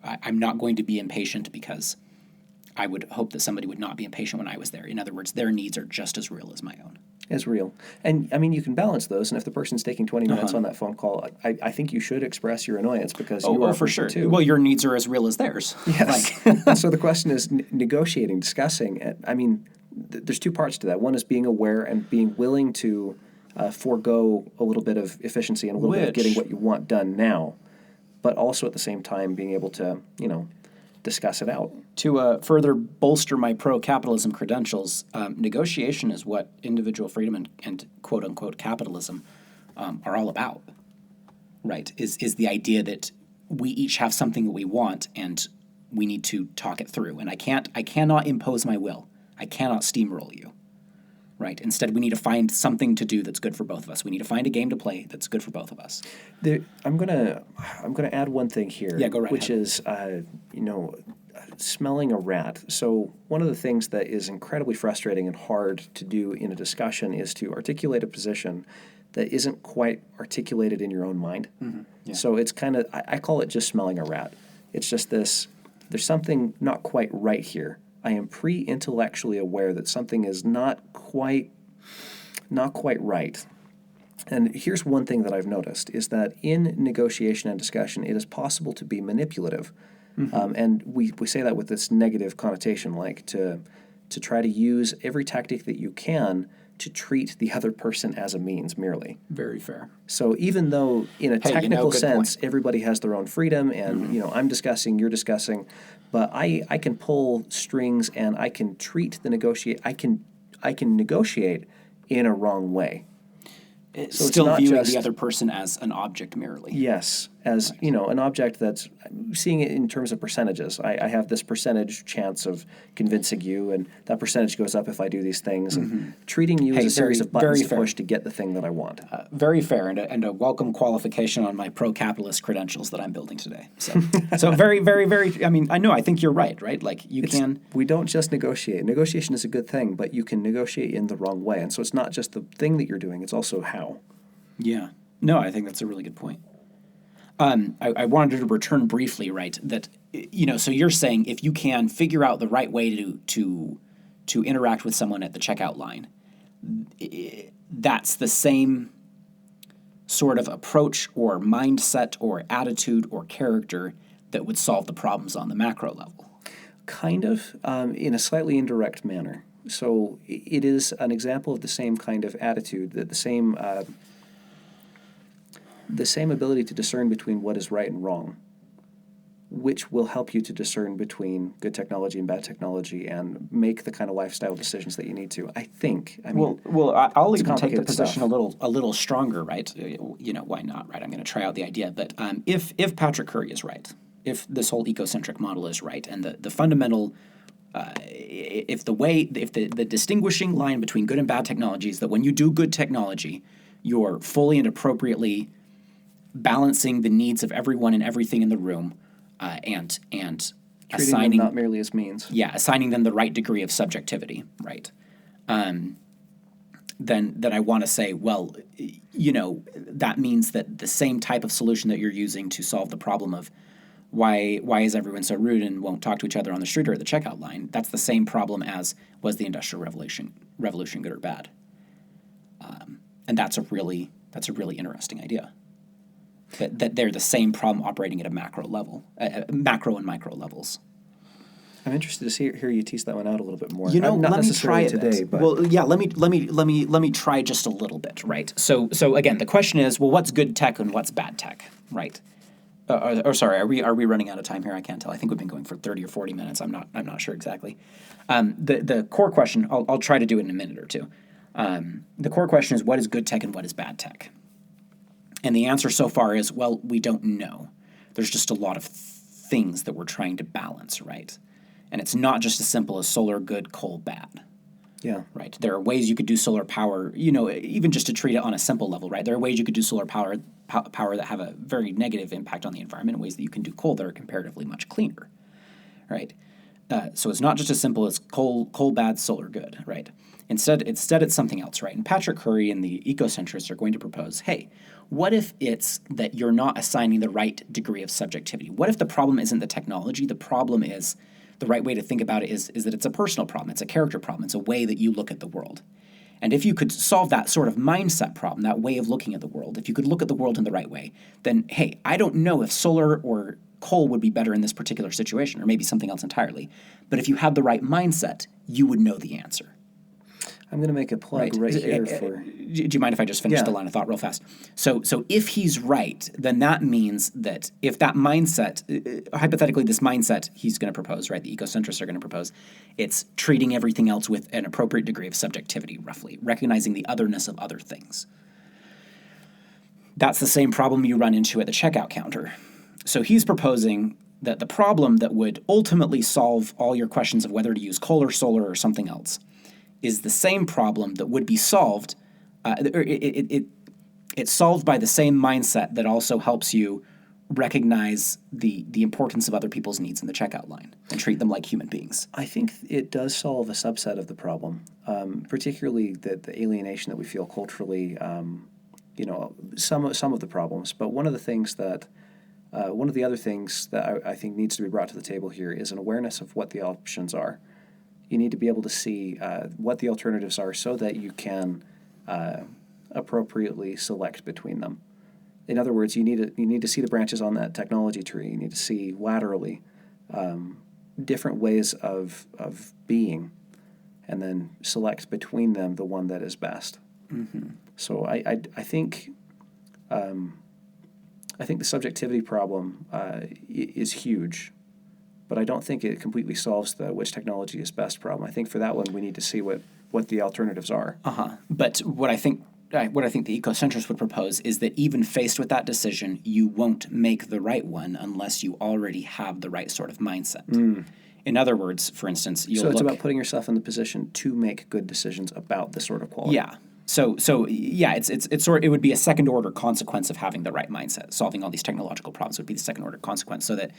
I'm not going to be impatient because I would hope that somebody would not be impatient when I was there. In other words, their needs are just as real as my own. As real. And I mean, you can balance those. And if the person's taking 20 minutes on that phone call, I think you should express your annoyance because you are for sure too. Well, your needs are as real as theirs. Yes. And so the question is negotiating, discussing. I mean, there's two parts to that. One is being aware and being willing to forego a little bit of efficiency and a little bit of getting what you want done now, but also at the same time being able to, discuss it out. To further bolster my pro-capitalism credentials, negotiation is what individual freedom and quote-unquote capitalism are all about, right? Is the idea that we each have something that we want and we need to talk it through. And I cannot impose my will. I cannot steamroll you, right? Instead, we need to find something to do that's good for both of us. We need to find a game to play that's good for both of us. I'm gonna add one thing here. Yeah, go right which ahead. is smelling a rat. So one of the things that is incredibly frustrating and hard to do in a discussion is to articulate a position that isn't quite articulated in your own mind. Yeah. So it's kind of, I call it just smelling a rat. It's just this, there's something not quite right here. I am pre-intellectually aware that something is not quite right. And here's one thing that I've noticed is that in negotiation and discussion, it is possible to be manipulative. And we say that with this negative connotation, like to try to use every tactic that you can to treat the other person as a means merely. Very fair. So even though in a technical good sense, point. everybody has their own freedom and, I'm discussing, you're discussing, but I can pull strings and I can treat I can negotiate in a wrong way. So Still it's not viewing just the other person as an object merely. Yes, as an object that's seeing it in terms of percentages. I have this percentage chance of convincing you, and that percentage goes up if I do these things, and treating you as a series of buttons to push to get the thing that I want. Very fair, and a welcome qualification on my pro-capitalist credentials that I'm building today. So very, very, very. I think you're right. Like We don't just negotiate. Negotiation is a good thing, but you can negotiate in the wrong way, and so it's not just the thing that you're doing; it's also how. Yeah. No, I think that's a really good point. I wanted to return briefly, right? That so you're saying if you can figure out the right way to interact with someone at the checkout line, that's the same sort of approach or mindset or attitude or character that would solve the problems on the macro level. Kind of, in a slightly indirect manner. So it is an example of the same kind of attitude, that the same ability to discern between what is right and wrong, which will help you to discern between good technology and bad technology and make the kind of lifestyle decisions that you need to. I think. I'll even take the position stuff. a little stronger, right? Why not, right? I'm going to try out the idea. But if Patrick Curry is right, if this whole ecocentric model is right, and the fundamental if the distinguishing line between good and bad technology is that when you do good technology, you're fully and appropriately balancing the needs of everyone and everything in the room, and Treating assigning them not merely as means. assigning them the right degree of subjectivity, right? then I want to say, well, that means that the same type of solution that you're using to solve the problem of why is everyone so rude and won't talk to each other on the street or at the checkout line, that's the same problem as was the Industrial Revolution good or bad? And that's a really interesting idea. That they're the same problem operating at a macro level, macro and micro levels. I'm interested to hear you tease that one out a little bit more. Not let me try it today, but well, yeah. Let me try just a little bit, right? So again, the question is, well, what's good tech and what's bad tech, right? Sorry, are we running out of time here? I can't tell. I think we've been going for 30 or 40 minutes. I'm not sure exactly. The core question, I'll try to do it in a minute or two. The core question is, what is good tech and what is bad tech? And the answer so far is, well, we don't know. There's just a lot of things that we're trying to balance, right? And it's not just as simple as solar good, coal bad. Yeah. Right. There are ways you could do solar power, even just to treat it on a simple level, right? There are ways you could do solar power that have a very negative impact on the environment, ways that you can do coal that are comparatively much cleaner, right? So it's not just as simple as coal bad, solar good, right? Instead, it's something else, right? And Patrick Curry and the ecocentrists are going to propose, hey, what if it's that you're not assigning the right degree of subjectivity? What if the problem isn't the technology? The problem is, the right way to think about it is that it's a personal problem. It's a character problem. It's a way that you look at the world. And if you could solve that sort of mindset problem, that way of looking at the world, if you could look at the world in the right way, then, hey, I don't know if solar or coal would be better in this particular situation, or maybe something else entirely. But if you had the right mindset, you would know the answer. I'm going to make a plug right here for... Do you mind if I just finish the line of thought real fast? So if he's right, then that means that if that mindset, hypothetically this mindset he's going to propose, right, the ecocentrists are going to propose, it's treating everything else with an appropriate degree of subjectivity, roughly, recognizing the otherness of other things. That's the same problem you run into at the checkout counter. So he's proposing that the problem that would ultimately solve all your questions of whether to use coal or solar or something else is the same problem that would be solved. It's solved by the same mindset that also helps you recognize the importance of other people's needs in the checkout line and treat them like human beings. I think it does solve a subset of the problem, particularly the alienation that we feel culturally. Some of the problems, but one of the other things that I think needs to be brought to the table here is an awareness of what the options are. You need to be able to see what the alternatives are so that you can appropriately select between them. In other words, you need to see the branches on that technology tree. You need to see laterally different ways of being, and then select between them the one that is best. Mm-hmm. So I think the subjectivity problem is huge. But I don't think it completely solves the which technology is best problem. I think for that one, we need to see what the alternatives are. But what I think the ecocentrists would propose is that even faced with that decision, you won't make the right one unless you already have the right sort of mindset. In other words, for instance, it's about putting yourself in the position to make good decisions about this sort of quality. Yeah. So it would be a second order consequence of having the right mindset. Solving all these technological problems would be the second order consequence, so that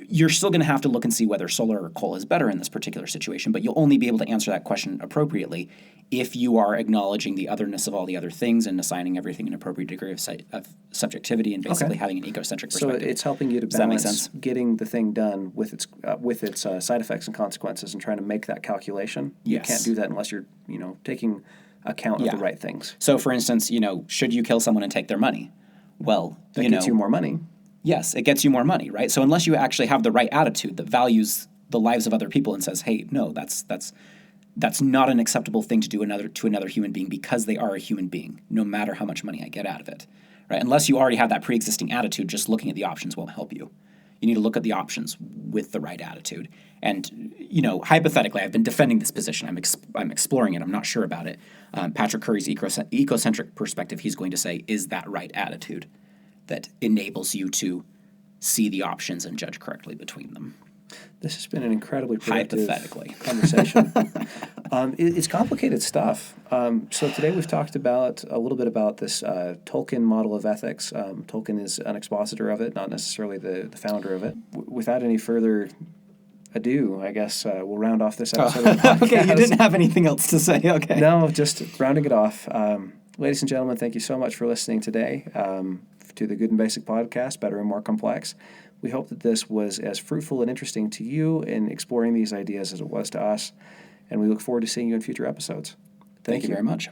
you're still going to have to look and see whether solar or coal is better in this particular situation, but you'll only be able to answer that question appropriately if you are acknowledging the otherness of all the other things and assigning everything an appropriate degree of subjectivity and basically having an ecocentric perspective. So it's helping you to balance getting the thing done with its side effects and consequences and trying to make that calculation. Yes. You can't do that unless you're taking account of the right things. So, for instance, should you kill someone and take their money? Well, that gets you more money. Yes, it gets you more money, right? So unless you actually have the right attitude that values the lives of other people and says, hey, no, that's not an acceptable thing to do to another human being because they are a human being, no matter how much money I get out of it, right? Unless you already have that pre-existing attitude, just looking at the options won't help you. You need to look at the options with the right attitude. And, hypothetically, I've been defending this position. I'm exploring it. I'm not sure about it. Patrick Curry's ecocentric perspective, he's going to say, is that right attitude that enables you to see the options and judge correctly between them. This has been an incredibly productive conversation. It's complicated stuff. So today we've talked a little bit about this Tolkien model of ethics. Tolkien is an expositor of it, not necessarily the founder of it. Without any further adieu. I guess we'll round off this episode of the podcast. Okay, you didn't have anything else to say. Okay. No, just rounding it off. Ladies and gentlemen, thank you so much for listening today to the Good and Basic podcast, Better and More Complex. We hope that this was as fruitful and interesting to you in exploring these ideas as it was to us, and we look forward to seeing you in future episodes. Thank you very much.